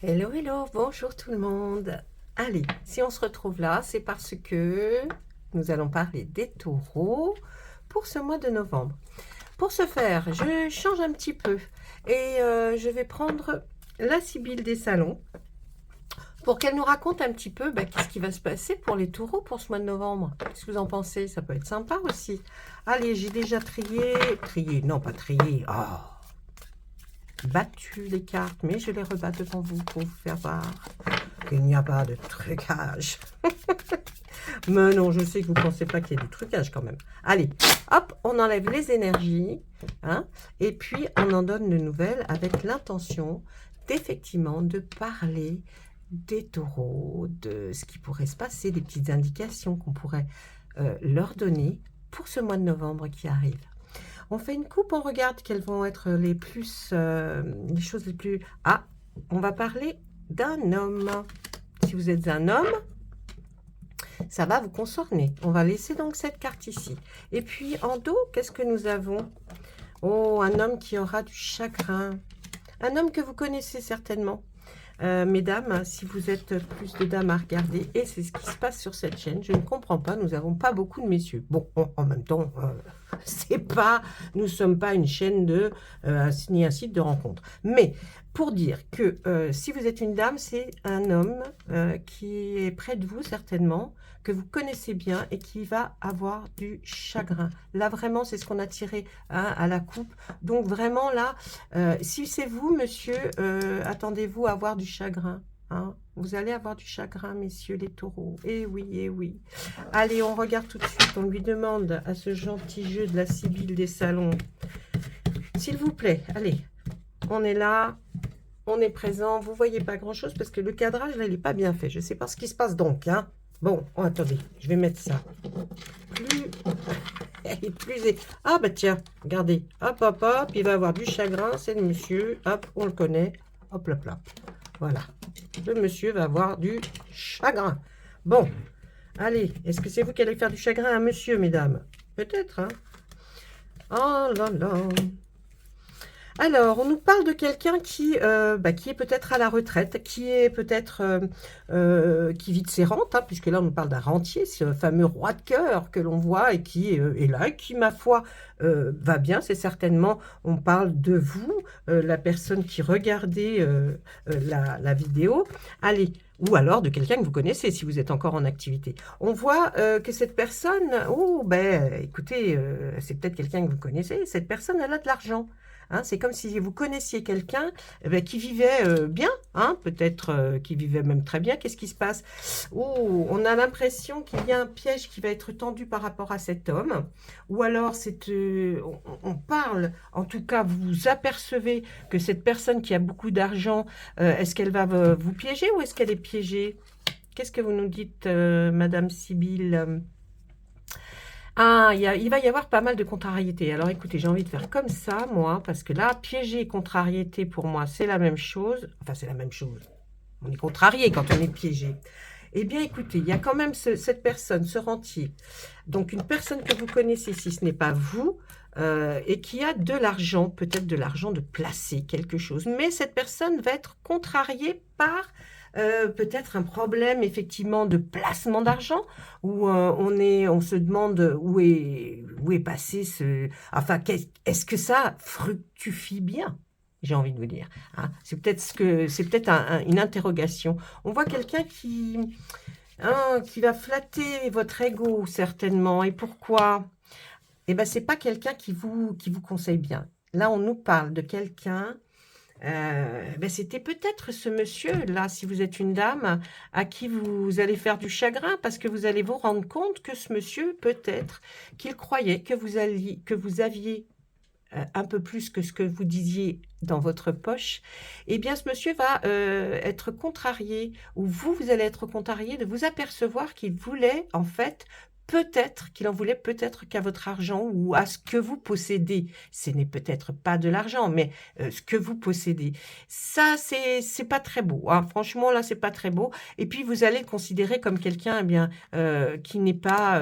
Hello, hello, bonjour tout le monde. Allez, si on se retrouve là, c'est parce que nous allons parler des taureaux pour ce mois de novembre. Pour ce faire, je change un petit peu et je vais prendre la Sibylle des salons pour qu'elle nous raconte un petit peu qu'est-ce qui va se passer pour les taureaux pour ce mois de novembre. Qu'est-ce que vous en pensez? Ça peut être sympa aussi. Allez, j'ai déjà non pas trié, battu les cartes, mais je les rebats devant vous pour vous faire voir qu'il n'y a pas de trucage. Mais non, je sais que vous ne pensez pas qu'il y ait du trucage quand même. Allez, hop, on enlève les énergies, hein, et puis on en donne de nouvelles avec l'intention d'effectivement de parler des taureaux, de ce qui pourrait se passer, des petites indications qu'on pourrait leur donner pour ce mois de novembre qui arrive. On fait une coupe, on regarde quelles vont être les choses les plus... Ah, on va parler d'un homme. Si vous êtes un homme, ça va vous concerner. On va laisser donc cette carte ici. Et puis en dos, qu'est-ce que nous avons? Oh, un homme qui aura du chagrin. Un homme que vous connaissez certainement. Mesdames, si vous êtes plus de dames à regarder, et c'est ce qui se passe sur cette chaîne, je ne comprends pas, nous n'avons pas beaucoup de messieurs. Bon, en même temps, nous ne sommes pas une chaîne ni un site de rencontre. Mais pour dire que si vous êtes une dame, c'est un homme qui est près de vous certainement, que vous connaissez bien et qui va avoir du chagrin. Là, vraiment, c'est ce qu'on a tiré à la coupe. Donc, vraiment, là, si c'est vous, monsieur, attendez-vous à avoir du chagrin. Hein. Vous allez avoir du chagrin, messieurs les taureaux. Eh oui, eh oui. Allez, on regarde tout de suite. On lui demande à ce gentil jeu de la Sibylle des salons. S'il vous plaît, allez. On est là. On est présent. Vous voyez pas grand-chose parce que le cadrage, là, il n'est pas bien fait. Je ne sais pas ce qui se passe donc. Hein. Bon, attendez. Je vais mettre ça. Ah, bah tiens, regardez. Hop, hop, hop. Il va avoir du chagrin. C'est le monsieur. Hop, on le connaît. Hop, là, là. Voilà. Le monsieur va avoir du chagrin. Bon. Allez, est-ce que c'est vous qui allez faire du chagrin à monsieur, mesdames? Peut-être, hein? Oh là là. Alors, on nous parle de quelqu'un qui est peut-être à la retraite, qui est peut-être qui vit de ses rentes, hein, puisque là on nous parle d'un rentier, ce fameux roi de cœur que l'on voit et qui est là, et qui, ma foi, va bien. C'est certainement, on parle de vous, la personne qui regardait la vidéo. Allez, ou alors de quelqu'un que vous connaissez, si vous êtes encore en activité. On voit que cette personne, écoutez, c'est peut-être quelqu'un que vous connaissez, cette personne, elle a de l'argent. Hein, c'est comme si vous connaissiez quelqu'un qui vivait bien, hein, peut-être qui vivait même très bien. Qu'est-ce qui se passe? Oh, on a l'impression qu'il y a un piège qui va être tendu par rapport à cet homme. Ou alors, on parle, en tout cas, vous apercevez que cette personne qui a beaucoup d'argent, est-ce qu'elle va vous piéger ou est-ce qu'elle est piégée? Qu'est-ce que vous nous dites, Madame Sibylle? Ah, il va y avoir pas mal de contrariétés. Alors écoutez, j'ai envie de faire comme ça, moi, parce que là, piégé et contrariété, pour moi, c'est la même chose. Enfin, c'est la même chose. On est contrarié quand on est piégé. Eh bien, écoutez, il y a quand même cette personne, ce rentier. Donc, une personne que vous connaissez, si ce n'est pas vous, et qui a de l'argent, peut-être de l'argent de placer quelque chose. Mais cette personne va être contrariée par peut-être un problème effectivement de placement d'argent où on se demande où est passé enfin, est-ce que ça fructifie bien? J'ai envie de vous dire. Hein. C'est peut-être une interrogation. On voit quelqu'un qui va flatter votre ego certainement. Et pourquoi? Eh ben, c'est pas quelqu'un qui vous conseille bien. Là, on nous parle de quelqu'un. C'était peut-être ce monsieur-là, si vous êtes une dame, à qui vous allez faire du chagrin, parce que vous allez vous rendre compte que ce monsieur, peut-être, qu'il croyait que vous aviez un peu plus que ce que vous disiez dans votre poche, eh bien, ce monsieur va être contrarié, ou vous allez être contrarié de vous apercevoir qu'il voulait, en fait, peut-être qu'il en voulait peut-être qu'à votre argent ou à ce que vous possédez. Ce n'est peut-être pas de l'argent, mais ce que vous possédez. Ça, c'est pas très beau, hein. Franchement, là, c'est pas très beau. Et puis, vous allez le considérer comme quelqu'un, eh bien, qui n'est pas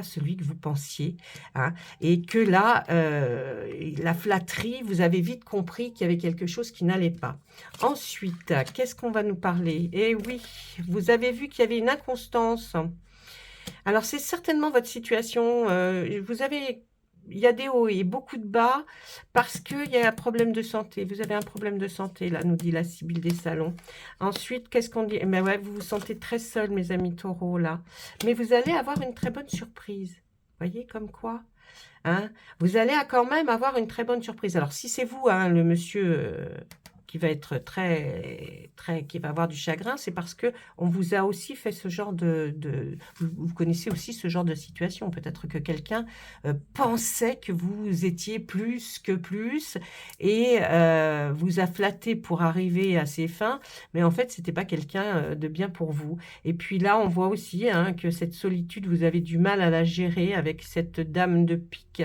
celui que vous pensiez, hein. Et que là, la flatterie, vous avez vite compris qu'il y avait quelque chose qui n'allait pas. Ensuite, qu'est-ce qu'on va nous parler? Eh oui, vous avez vu qu'il y avait une inconstance. Alors, c'est certainement votre situation. Il y a des hauts et beaucoup de bas parce qu'il y a un problème de santé. Vous avez un problème de santé, là, nous dit la Sibylle des Salons. Ensuite, qu'est-ce qu'on dit? Eh bien, ouais, vous vous sentez très seul, mes amis taureaux, là. Mais vous allez avoir une très bonne surprise. Vous voyez, comme quoi? Hein, vous allez quand même avoir une très bonne surprise. Alors, si c'est vous, hein, le monsieur qui va être qui va avoir du chagrin, c'est parce que on vous a aussi fait ce genre vous connaissez aussi ce genre de situation. Peut-être que quelqu'un pensait que vous étiez plus que plus et vous a flatté pour arriver à ses fins, mais en fait, c'était pas quelqu'un de bien pour vous. Et puis là, on voit aussi, hein, que cette solitude, vous avez du mal à la gérer avec cette dame de pique.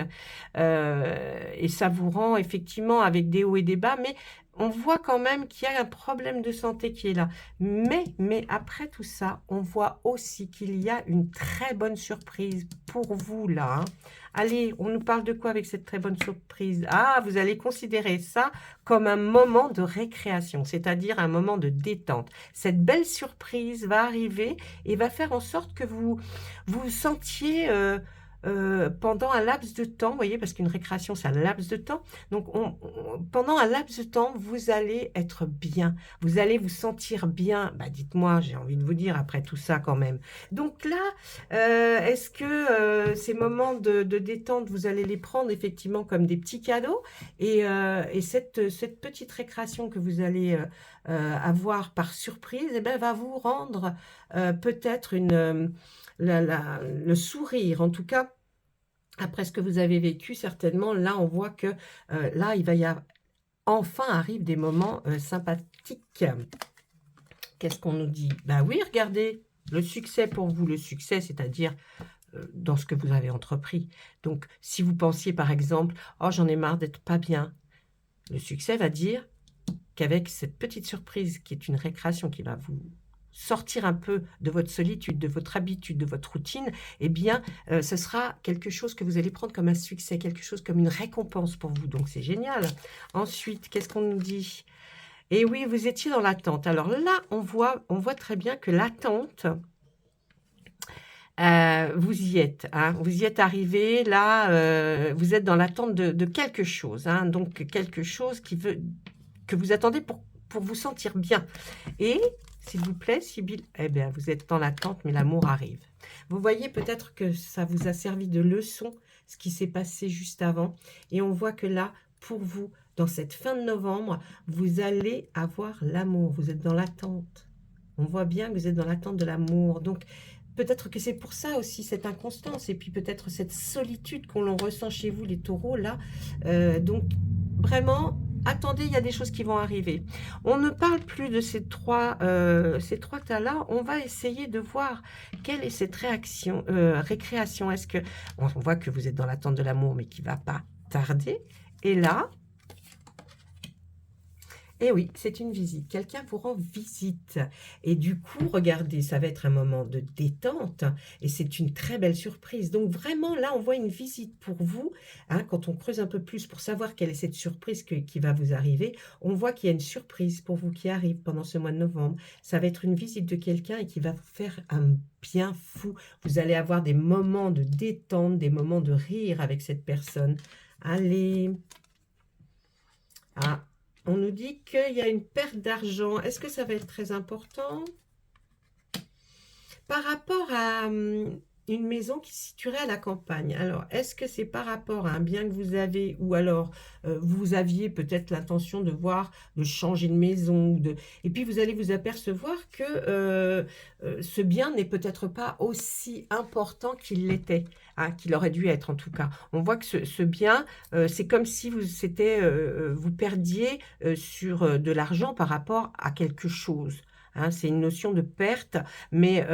Et ça vous rend effectivement avec des hauts et des bas, mais on voit quand même qu'il y a un problème de santé qui est là. Mais après tout ça, on voit aussi qu'il y a une très bonne surprise pour vous là, hein. Allez, on nous parle de quoi avec cette très bonne surprise? Ah, vous allez considérer ça comme un moment de récréation, c'est-à-dire un moment de détente. Cette belle surprise va arriver et va faire en sorte que vous vous sentiez pendant un laps de temps, vous voyez, parce qu'une récréation, c'est un laps de temps. Donc, pendant un laps de temps, vous allez être bien. Vous allez vous sentir bien. Bah, dites-moi, j'ai envie de vous dire après tout ça quand même. Donc là, est-ce que ces moments de détente, vous allez les prendre effectivement comme des petits cadeaux et cette petite récréation que vous allez avoir par surprise, eh ben, va vous rendre peut-être le sourire, en tout cas, après ce que vous avez vécu, certainement, là, on voit que là, il va y avoir, enfin, arrivent des moments sympathiques. Qu'est-ce qu'on nous dit? Ben oui, regardez, le succès pour vous, le succès, c'est-à-dire dans ce que vous avez entrepris. Donc, si vous pensiez, par exemple, « Oh, j'en ai marre d'être pas bien », le succès va dire qu'avec cette petite surprise qui est une récréation qui va vous sortir un peu de votre solitude, de votre habitude, de votre routine, eh bien, ce sera quelque chose que vous allez prendre comme un succès, quelque chose comme une récompense pour vous. Donc, c'est génial. Ensuite, qu'est-ce qu'on nous dit? Et oui, vous étiez dans l'attente. Alors là, on voit très bien que l'attente, vous y êtes, hein, vous y êtes arrivé, là, vous êtes dans l'attente de quelque chose, hein, donc quelque chose que vous attendez pour vous sentir bien. Et s'il vous plaît, Sibylle, eh bien, vous êtes dans l'attente, mais l'amour arrive. Vous voyez peut-être que ça vous a servi de leçon, ce qui s'est passé juste avant. Et on voit que là, pour vous, dans cette fin de novembre, vous allez avoir l'amour. Vous êtes dans l'attente. On voit bien que vous êtes dans l'attente de l'amour. Donc, peut-être que c'est pour ça aussi, cette inconstance. Et puis peut-être cette solitude qu'on ressent chez vous, les taureaux, là. Donc, vraiment, attendez, il y a des choses qui vont arriver. On ne parle plus de ces trois tas-là. On va essayer de voir quelle est cette récréation. Est-ce que on voit que vous êtes dans l'attente de l'amour, mais qui ne va pas tarder. Et là, et oui, c'est une visite. Quelqu'un vous rend visite. Et du coup, regardez, ça va être un moment de détente. Et c'est une très belle surprise. Donc vraiment, là, on voit une visite pour vous. Hein, quand on creuse un peu plus pour savoir quelle est cette surprise qui va vous arriver, on voit qu'il y a une surprise pour vous qui arrive pendant ce mois de novembre. Ça va être une visite de quelqu'un et qui va vous faire un bien fou. Vous allez avoir des moments de détente, des moments de rire avec cette personne. Allez. Ah. On nous dit qu'il y a une perte d'argent. Est-ce que ça va être très important? Par rapport à une maison qui se situerait à la campagne. Alors, est-ce que c'est par rapport à un bien que vous avez ou alors vous aviez peut-être l'intention de changer de maison et puis vous allez vous apercevoir que ce bien n'est peut-être pas aussi important qu'il l'était, hein, qu'il aurait dû être en tout cas. On voit que ce bien, c'est comme si vous perdiez sur de l'argent par rapport à quelque chose. hein, c'est une notion de perte, mais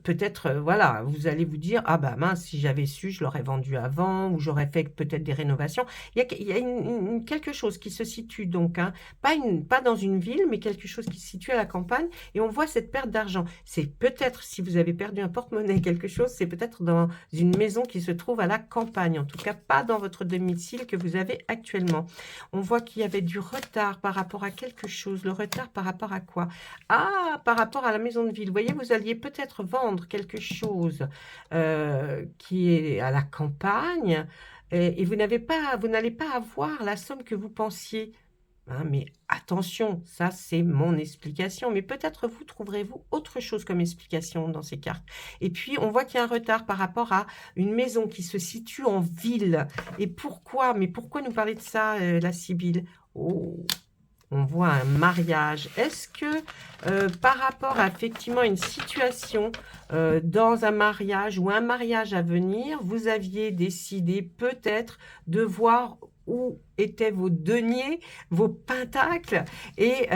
peut-être, voilà, vous allez vous dire: «Ah bah mince, si j'avais su, je l'aurais vendu avant ou j'aurais fait peut-être des rénovations». Il y a quelque chose qui se situe donc, hein, pas dans une ville, mais quelque chose qui se situe à la campagne et on voit cette perte d'argent. C'est peut-être, si vous avez perdu un porte-monnaie, quelque chose, c'est peut-être dans une maison qui se trouve à la campagne, en tout cas pas dans votre domicile que vous avez actuellement. On voit qu'il y avait du retard par rapport à quelque chose. Le retard par rapport à quoi? Ah, par rapport à la maison de ville. Vous voyez, vous alliez peut-être vendre quelque chose qui est à la campagne et vous n'allez pas avoir la somme que vous pensiez. Hein, mais attention, ça c'est mon explication, mais peut-être vous trouverez-vous autre chose comme explication dans ces cartes. Et puis on voit qu'il y a un retard par rapport à une maison qui se situe en ville. Et pourquoi? Mais pourquoi nous parler de ça, la Sibylle? Oh, on voit un mariage. Est-ce que par rapport à effectivement une situation dans un mariage ou un mariage à venir, vous aviez décidé peut-être de voir où étaient vos deniers, vos pentacles, et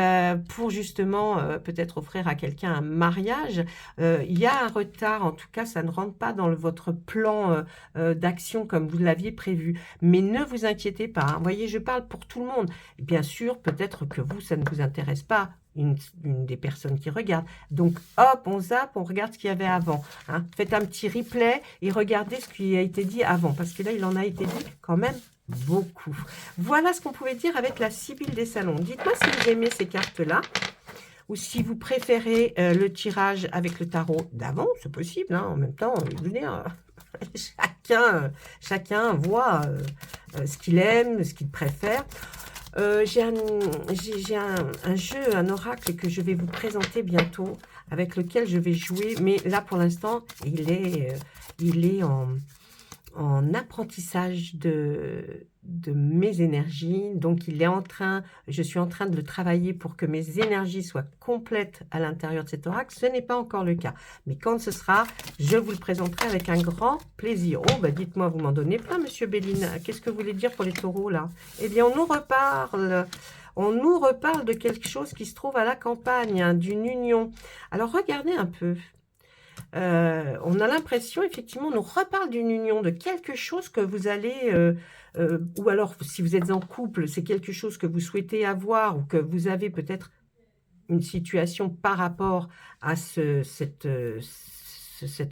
pour justement peut-être offrir à quelqu'un un mariage, il y a un retard, en tout cas ça ne rentre pas dans votre plan d'action comme vous l'aviez prévu. Mais ne vous inquiétez pas, hein. Vous voyez, je parle pour tout le monde. Bien sûr, peut-être que vous, ça ne vous intéresse pas, une des personnes qui regardent. Donc, hop, on zappe, on regarde ce qu'il y avait avant. Hein. Faites un petit replay et regardez ce qui a été dit avant, parce que là, il en a été dit quand même beaucoup. Voilà ce qu'on pouvait dire avec la Sibylle des salons. Dites-moi si vous aimez ces cartes-là, ou si vous préférez le tirage avec le tarot d'avant, c'est possible, hein, en même temps, venez, chacun voit ce qu'il aime, ce qu'il préfère. J'ai un jeu, un oracle que je vais vous présenter bientôt, avec lequel je vais jouer, mais là pour l'instant, il est en apprentissage de mes énergies, donc je suis en train de le travailler pour que mes énergies soient complètes à l'intérieur de cet oracle. Ce n'est pas encore le cas, mais quand ce sera, je vous le présenterai avec un grand plaisir. Oh, bah dites-moi, vous m'en donnez plein, Monsieur Béline. Qu'est-ce que vous voulez dire pour les taureaux, là? Eh bien, on nous reparle de quelque chose qui se trouve à la campagne, hein, d'une union. Alors, regardez un peu. On a l'impression, effectivement, on nous reparle d'une union, de quelque chose que vous allez, ou alors si vous êtes en couple, c'est quelque chose que vous souhaitez avoir ou que vous avez peut-être une situation par rapport à cet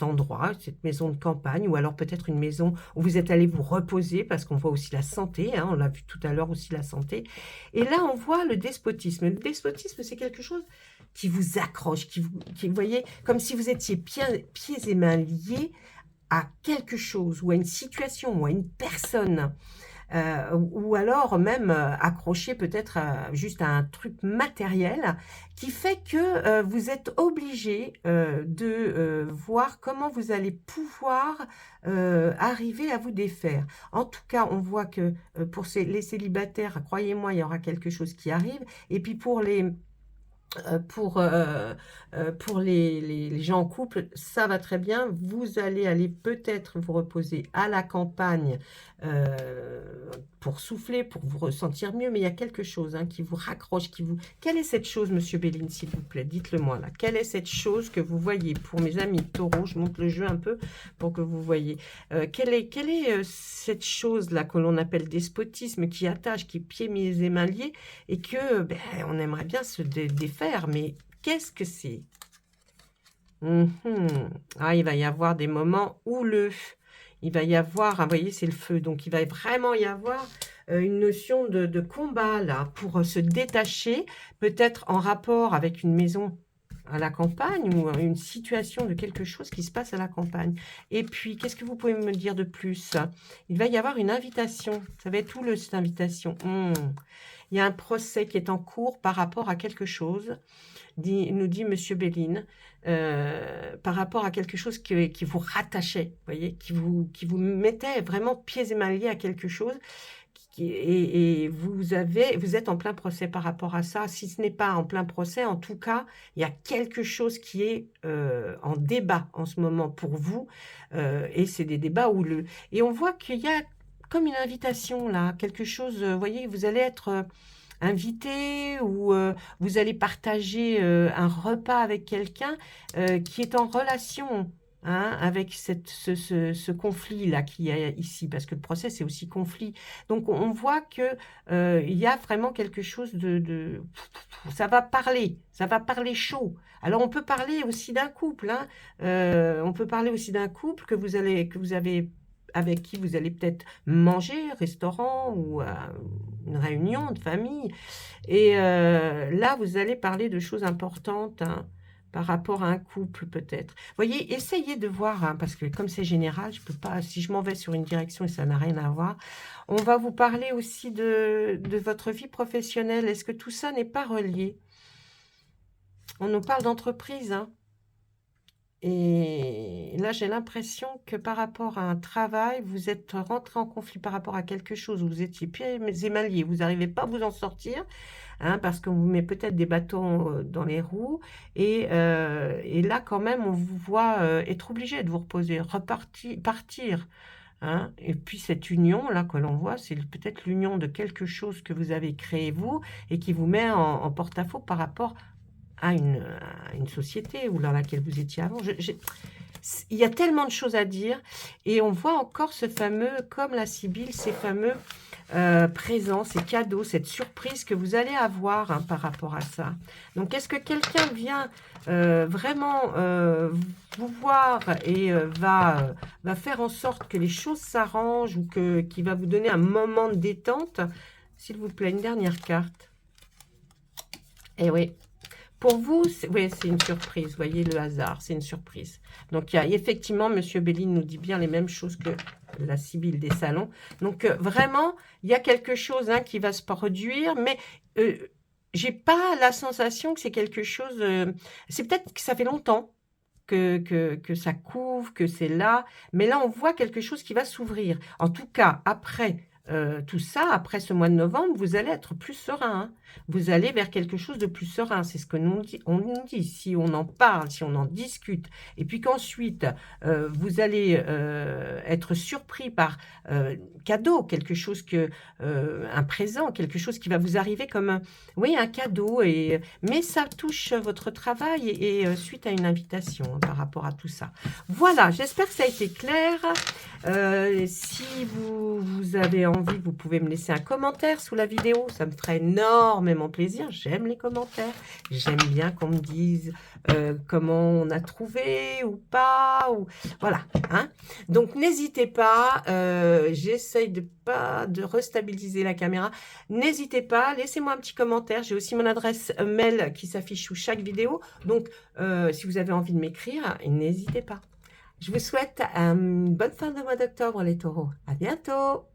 endroit, cette maison de campagne, ou alors peut-être une maison où vous êtes allé vous reposer, parce qu'on voit aussi la santé, hein, on l'a vu tout à l'heure aussi la santé. Et là, on voit le despotisme. Le despotisme, c'est quelque chose qui vous accroche, vous voyez, comme si vous étiez pieds et mains liés à quelque chose, ou à une situation, ou à une personne. Ou alors même accroché peut-être juste à un truc matériel qui fait que vous êtes obligé de voir comment vous allez pouvoir arriver à vous défaire. En tout cas, on voit que pour les célibataires, croyez-moi, il y aura quelque chose qui arrive. Et puis pour les gens en couple, ça va très bien. Vous allez aller peut-être vous reposer à la campagne pour souffler, pour vous ressentir mieux, mais il y a quelque chose qui vous raccroche, Quelle est cette chose, Monsieur Béline, s'il vous plaît? Dites-le moi, là. Quelle est cette chose que vous voyez? Pour mes amis taureaux, je monte le jeu un peu pour que vous voyez. Quelle est cette chose-là que l'on appelle despotisme, qui attache, qui est pieds, pieds et mains liés, et que on aimerait bien se défaire, mais qu'est-ce que c'est? Ah, il va y avoir des moments houleux. Il va y avoir, vous voyez, c'est le feu. Donc, il va vraiment y avoir une notion de combat, là, pour se détacher, peut-être en rapport avec une maison à la campagne ou une situation de quelque chose qui se passe à la campagne. Et puis, qu'est-ce que vous pouvez me dire de plus? Il va y avoir une invitation. Ça va être où, cette invitation? Il y a un procès qui est en cours par rapport à quelque chose, nous dit Monsieur Béline, par rapport à quelque chose qui vous rattachait, vous voyez, qui vous mettait vraiment pieds et mains liés à quelque chose, et vous êtes en plein procès par rapport à ça. Si ce n'est pas en plein procès, en tout cas, il y a quelque chose qui est en débat en ce moment pour vous, et c'est des débats houleux. Et on voit qu'il y a comme une invitation là, quelque chose, vous voyez, vous allez être invité ou vous allez partager un repas avec quelqu'un qui est en relation hein, avec ce conflit-là qu'il y a ici, parce que le procès, c'est aussi conflit. Donc, on voit que il y a vraiment quelque chose ça va parler chaud. Alors, on peut parler aussi d'un couple, hein. On peut parler aussi d'un couple que vous avez avec qui vous allez peut-être manger, restaurant ou une réunion de famille. Et là, vous allez parler de choses importantes hein, par rapport à un couple peut-être. Vous voyez, essayez de voir, hein, parce que comme c'est général, je peux pas, si je m'en vais sur une direction et ça n'a rien à voir, on va vous parler aussi de votre vie professionnelle. Est-ce que tout ça n'est pas relié? On nous parle d'entreprise, hein. Et là, j'ai l'impression que par rapport à un travail, vous êtes rentré en conflit par rapport à quelque chose où vous étiez pieds et mains liés, vous n'arrivez pas à vous en sortir, hein, parce qu'on vous met peut-être des bâtons dans les roues. Et là, quand même, on vous voit être obligé de vous reposer, partir. Hein. Et puis cette union-là que l'on voit, c'est peut-être l'union de quelque chose que vous avez créé vous et qui vous met en porte-à-faux par rapport à une société ou dans laquelle vous étiez avant. Il y a tellement de choses à dire et on voit encore ce fameux, comme la Sibylle, ces fameux présents, ces cadeaux, cette surprise que vous allez avoir hein, par rapport à ça. Donc, est-ce que quelqu'un vient vraiment vous voir et va faire en sorte que les choses s'arrangent ou qu'il va vous donner un moment de détente? S'il vous plaît, une dernière carte. Eh oui. Pour vous, oui, c'est une surprise. Vous voyez, le hasard, c'est une surprise. Donc, il y a effectivement, Monsieur Béline nous dit bien les mêmes choses que la Sibylle des salons. Donc, vraiment, il y a quelque chose hein, qui va se produire, mais j'ai pas la sensation que c'est quelque chose... c'est peut-être que ça fait longtemps que ça couvre, que c'est là. Mais là, on voit quelque chose qui va s'ouvrir. En tout cas, après... tout ça, après ce mois de novembre, vous allez être plus serein. Hein. Vous allez vers quelque chose de plus serein. C'est ce que on nous dit. Si on en parle, si on en discute, et puis qu'ensuite, vous allez être surpris par cadeau, quelque chose un présent, quelque chose qui va vous arriver comme un cadeau. Mais ça touche votre travail et suite à une invitation hein, par rapport à tout ça. Voilà, j'espère que ça a été clair. Si vous avez envie, vous pouvez me laisser un commentaire sous la vidéo. Ça me ferait énormément plaisir. J'aime les commentaires. J'aime bien qu'on me dise comment on a trouvé ou pas. Voilà. Hein. Donc, n'hésitez pas. J'essaye de restabiliser la caméra. N'hésitez pas. Laissez-moi un petit commentaire. J'ai aussi mon adresse mail qui s'affiche sous chaque vidéo. Donc, si vous avez envie de m'écrire, n'hésitez pas. Je vous souhaite une bonne fin de mois d'octobre, les taureaux. À bientôt!